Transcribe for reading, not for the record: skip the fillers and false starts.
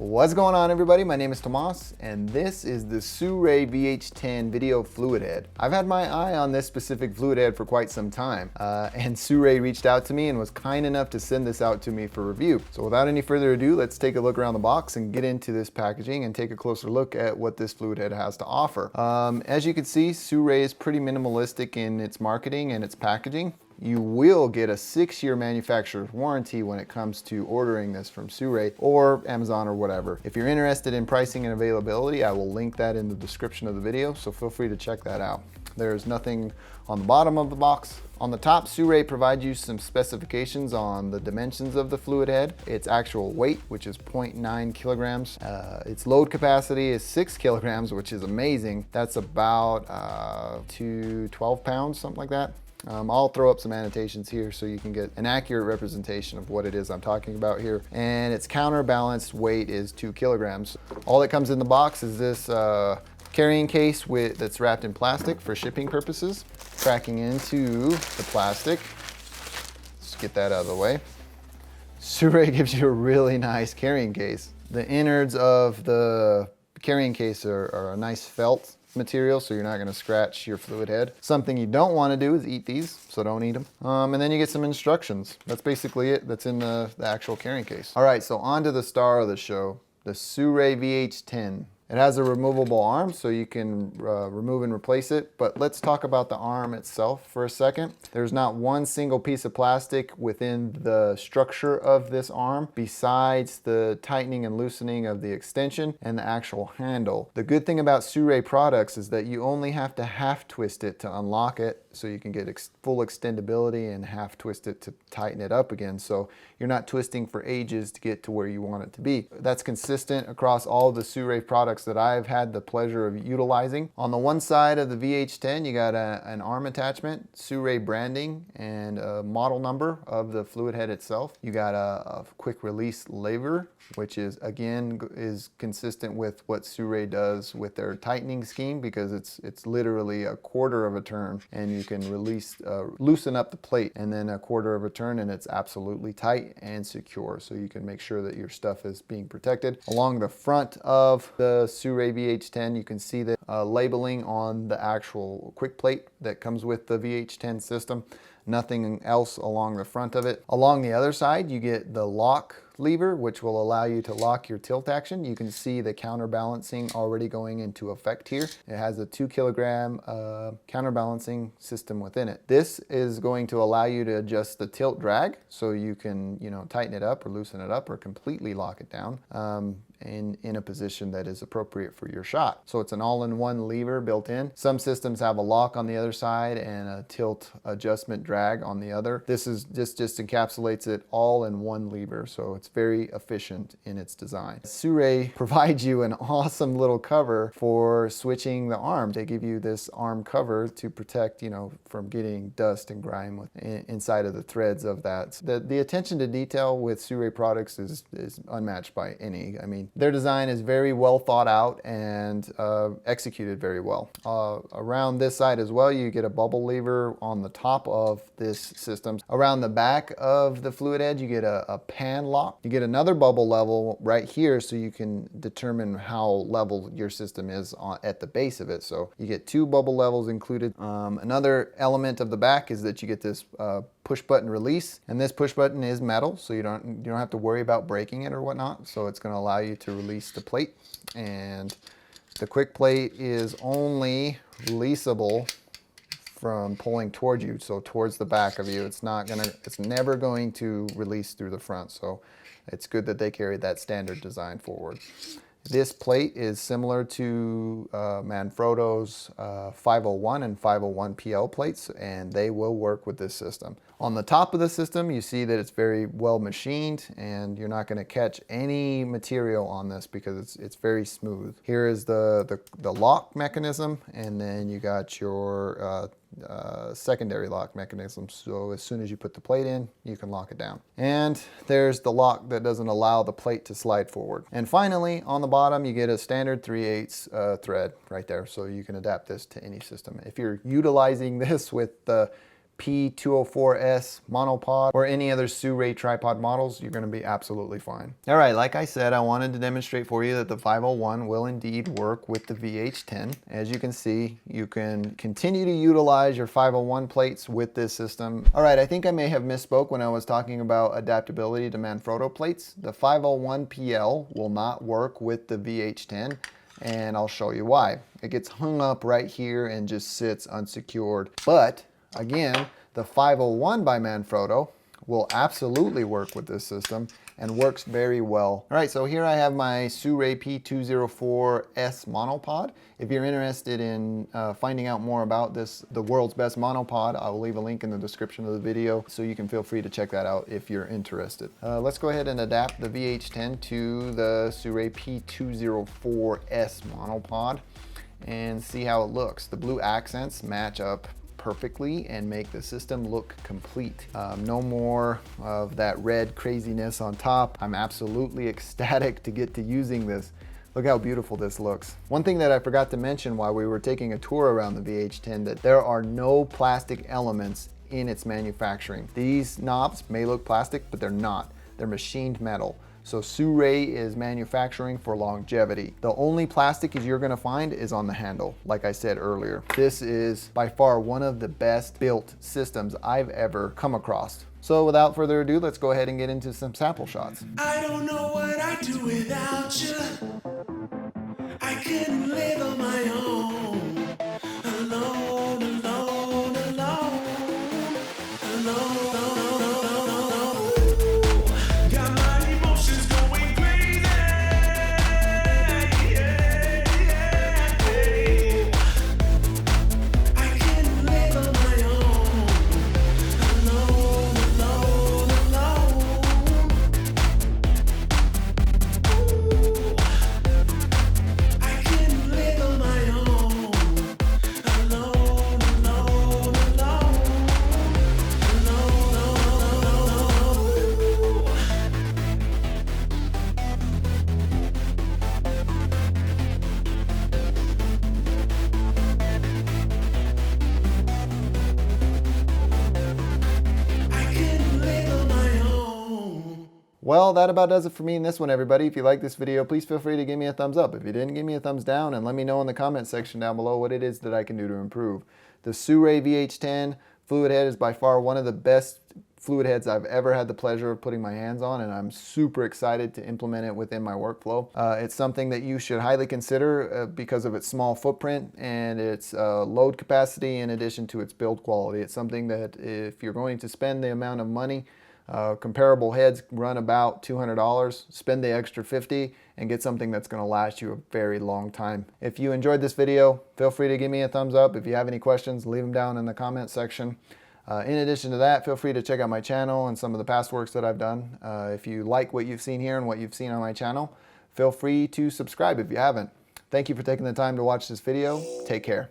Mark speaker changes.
Speaker 1: What's going on, everybody? My name is Tomas, and this is the Sirui VH-10 video fluid head. I've had my eye on this specific fluid head for quite some time, and Sirui reached out to me and was kind enough to send this out to me for review. So without any further ado, let's take a look around the box and get into this packaging and take a closer look at what this fluid head has to offer. As you can see, Sirui is pretty minimalistic in its marketing and its packaging. You will get a 6-year manufacturer's warranty when it comes to ordering this from Sirui or Amazon or whatever. If you're interested in pricing and availability, I will link that in the description of the video, so feel free to check that out. There's nothing on the bottom of the box. On the top, Sirui provides you some specifications on the dimensions of the fluid head, its actual weight, which is 0.9 kilograms. Its load capacity is 6 kilograms, which is amazing. That's about 12 pounds, something like that. I'll throw up some annotations here so you can get an accurate representation of what it is I'm talking about here. And its counterbalanced weight is 2 kilograms. All that comes in the box is this carrying case that's wrapped in plastic for shipping purposes. Cracking into the plastic. Let's get that out of the way. Sirui gives you a really nice carrying case. The innards of the carrying case are a nice felt material, so you're not going to scratch your fluid head. Something you don't want to do is eat these, so don't eat them. And then you get some instructions. That's basically it. That's in the actual carrying case. All right, so on to the star of the show, the Sirui VH-10. It has a removable arm, so you can remove and replace it, but let's talk about the arm itself for a second. There's not one single piece of plastic within the structure of this arm besides the tightening and loosening of the extension and the actual handle. The good thing about Sirui products is that you only have to half twist it to unlock it, so you can get full extendability, and half twist it to tighten it up again, so you're not twisting for ages to get to where you want it to be. That's consistent across all of the Sirui products that I've had the pleasure of utilizing. On the one side of the VH-10, you got an arm attachment, Sirui branding, and a model number of the fluid head itself. You got a quick release lever, which is consistent with what Sirui does with their tightening scheme, because it's literally a quarter of a turn, and you can loosen up the plate, and then a quarter of a turn, and it's absolutely tight and secure, so you can make sure that your stuff is being protected. Along the front of the Sirui VH-10, you can see the labeling on the actual quick plate that comes with the VH-10 system. Nothing else along the front of it. Along the other side, you get the lock lever, which will allow you to lock your tilt action. You can see the counterbalancing already going into effect here. It has a 2 kilogram counterbalancing system within it. This is going to allow you to adjust the tilt drag, so you can, tighten it up or loosen it up or completely lock it down in a position that is appropriate for your shot. So it's an all-in-one lever built in. Some systems have a lock on the other side and a tilt adjustment drag on the other. This is just encapsulates it all in one lever, so it's very efficient in its design. Sirui provides you an awesome little cover for switching the arm. They give you this arm cover to protect, from getting dust and grime inside of the threads of that. The attention to detail with Sirui products is unmatched by any. I mean, their design is very well thought out and executed very well. Around this side as well, you get a bubble lever on the top of this system. Around the back of the fluid head, you get a pan lock. You get another bubble level right here, so you can determine how level your system is at the base of it. So you get 2 bubble levels included. Another element of the back is that you get this push button release, and this push button is metal, so you don't have to worry about breaking it or whatnot. So it's going to allow you to release the plate, and the quick plate is only releasable from pulling towards you, so towards the back of you. It's never going to release through the front, so it's good that they carried that standard design forward. This plate is similar to Manfrotto's 501 and 501 PL plates, and they will work with this system. On the top of the system, you see that it's very well machined, and you're not going to catch any material on this because it's very smooth. Here is the lock mechanism, and then you got your secondary lock mechanism, so as soon as you put the plate in, you can lock it down. And there's the lock that doesn't allow the plate to slide forward. And finally, on the bottom, you get a standard 3/8 thread right there, so you can adapt this to any system. If you're utilizing this with the P204S monopod or any other Sirui tripod models, you're going to be absolutely fine. All right, like I said, I wanted to demonstrate for you that the 501 will indeed work with the VH-10. As you can see, you can continue to utilize your 501 plates with this system. All right, I think I may have misspoke when I was talking about adaptability to Manfrotto plates. The 501 PL will not work with the VH-10. And I'll show you why. It gets hung up right here and just sits unsecured. But again, the 501 by Manfrotto will absolutely work with this system and works very well. All right, so here I have my Sirui P204S monopod. If you're interested in finding out more about this, the world's best monopod, I will leave a link in the description of the video, so you can feel free to check that out if you're interested. Let's go ahead and adapt the VH-10 to the Sirui P204S monopod and see how it looks. The blue accents match up perfectly and make the system look complete. No more of that red craziness on top. I'm absolutely ecstatic to get to using this. Look how beautiful this looks. One thing that I forgot to mention while we were taking a tour around the VH-10, that there are no plastic elements in its manufacturing. These knobs may look plastic, but they're not. They're machined metal. So Sirui is manufacturing for longevity. The only plastic you're gonna find is on the handle, like I said earlier. This is by far one of the best built systems I've ever come across. So without further ado, let's go ahead and get into some sample shots.
Speaker 2: I don't know what I'd do without you. I couldn't live on my own. Alone, alone, alone. Alone. Got my emotions going crazy. Yeah. I couldn't live on my own. Alone, alone, alone. I couldn't live on my own. Alone, alone, alone. I couldn't live on my own.
Speaker 1: Well, that about does it for me in this one, everybody. If you like this video, please feel free to give me a thumbs up. If you didn't, give me a thumbs down and let me know in the comment section down below what it is that I can do to improve. The Sirui VH-10 fluid head is by far one of the best fluid heads I've ever had the pleasure of putting my hands on, and I'm super excited to implement it within my workflow. It's something that you should highly consider because of its small footprint and its load capacity in addition to its build quality. It's something that if you're going to spend the amount of money, comparable heads run about $200. Spend the extra $50 and get something that's going to last you a very long time. If you enjoyed this video, feel free to give me a thumbs up. If you have any questions, leave them down in the comment section. In addition to that, feel free to check out my channel and some of the past works that I've done. If you like what you've seen here and what you've seen on my channel, feel free to subscribe if you haven't. Thank you for taking the time to watch this video. Take care.